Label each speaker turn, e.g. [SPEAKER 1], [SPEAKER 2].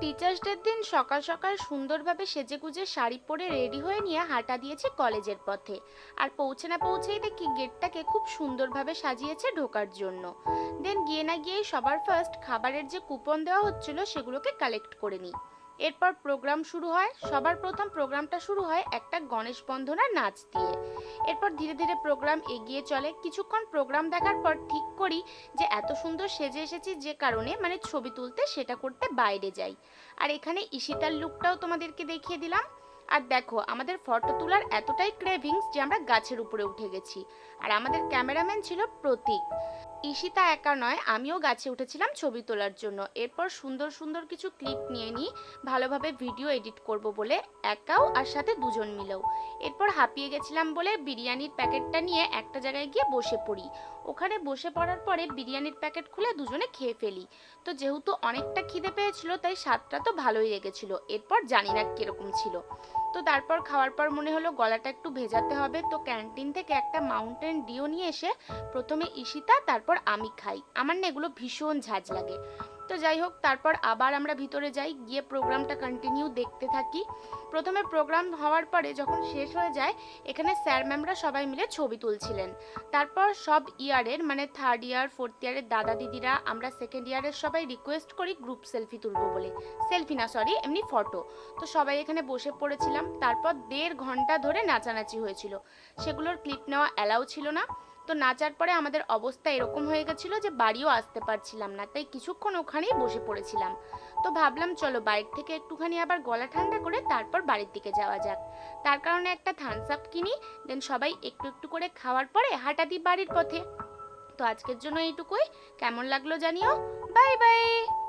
[SPEAKER 1] Teachers ডের দিন সকাল সকাল সুন্দরভাবে সেজেগুজে শাড়ি পরে রেডি হয়ে নিয়ে হাঁটা দিয়েছি কলেজের পথে। আর পৌঁছে না পৌঁছেই দেখি গেটটাকে খুব সুন্দরভাবে সাজিয়েছে ঢোকার জন্য। দেন গিয়ে না গিয়েই সবার ফার্স্ট খাবারের যে কুপন দেওয়া হচ্ছিল সেগুলোকে কালেক্ট করে নিই। এরপর প্রোগ্রাম শুরু হয়। সবার প্রথম প্রোগ্রামটা শুরু হয় একটা গণেশ বন্দনার নাচ দিয়ে। এরপর ধীরে ধীরে প্রোগ্রাম এগিয়ে চলে। কিছুক্ষণ প্রোগ্রাম দেখার পর ঠিক করি যে এত সুন্দর সেজে এসেছি যে কারণে মানে ছবি তুলতে, সেটা করতে বাইরে যাই। আর এখানে ঈশিতার লুকটাও তোমাদেরকে দেখিয়ে দিলাম। আর দেখো, আমাদের ফটো তোলার এতটাই ক্রেভিংস যে আমরা গাছের উপরে উঠে গেছি। আর আমাদের ক্যামেরাম্যান ছিল প্রতীক। ঈশিতা একা নয়, আমিও গাছে উঠেছিলাম ছবি তোলার জন্য। এরপর সুন্দর সুন্দর কিছু ক্লিপ নিয়ে নিই ভালোভাবে ভিডিও এডিট করব বলে, একাও আর সাথে দুজন মিলেও। এরপর হাঁপিয়ে গেছিলাম বলে বিরিয়ানির প্যাকেটটা নিয়ে একটা জায়গায় গিয়ে বসে পড়ি। ওখানে বসে পড়ার পরে বিরিয়ানির প্যাকেট খুলে দুজনে খেয়ে ফেলি। তো যেহেতু অনেকটা খিদে পেয়েছিল তাই স্বাদটা তো ভালোই লেগেছিল। এরপর জানি না কিরকম ছিল। তো তারপর খাওয়ার পর মনে হলো গলাটা একটু ভেজাতে হবে, তো ক্যান্টিন থেকে একটা মাউন্টেন ডিও নিয়ে এসে প্রথমে ঈশিতা তারপর আমি খাই। আমার না এগুলো ভীষণ ঝাঁজ লাগে। তো যাই হোক, তারপর আবার আমরা ভিতরে যাই, গিয়ে প্রোগ্রামটা কন্টিনিউ দেখতে থাকি। প্রথমে প্রোগ্রাম হওয়ার পরে যখন শেষ হয়ে যায়, এখানে স্যার ম্যামরা সবাই মিলে ছবি তুলছিলেন। তারপর সব ইয়ারের মানে থার্ড ইয়ার ফোর্থ ইয়ারের দাদা দিদিরা, আমরা সেকেন্ড ইয়ারের সবাই রিকোয়েস্ট করি গ্রুপ সেলফি তুলবো বলে। সেলফি না, সরি, এমনি ফটো। তো সবাই এখানে বসে পড়েছিলাম। তারপর 1.5 ঘন্টা ধরে নাচানাচি হয়েছিল। সেগুলোর ক্লিপ নেওয়া অ্যালাউ ছিল না। তো নাচার পরে আমাদের অবস্থা এরকম হয়ে গেছিলো যে বাড়িও আসতে পারছিলাম না, তাই কিছুক্ষণ ওখানেই বসে পড়েছিলাম। তো ভাবলাম চলো বাইরে থেকে একটুখানি আবার গলা ঠান্ডা করে তারপর বাড়ির দিকে যাওয়া যাক। তার কারণে একটা থামস আপ কিনি। দেন সবাই একটু একটু করে খাওয়ার পরে হাঁটা দিই বাড়ির পথে। তো আজকের জন্য এইটুকুই। কেমন লাগলো জানিও। Bye bye.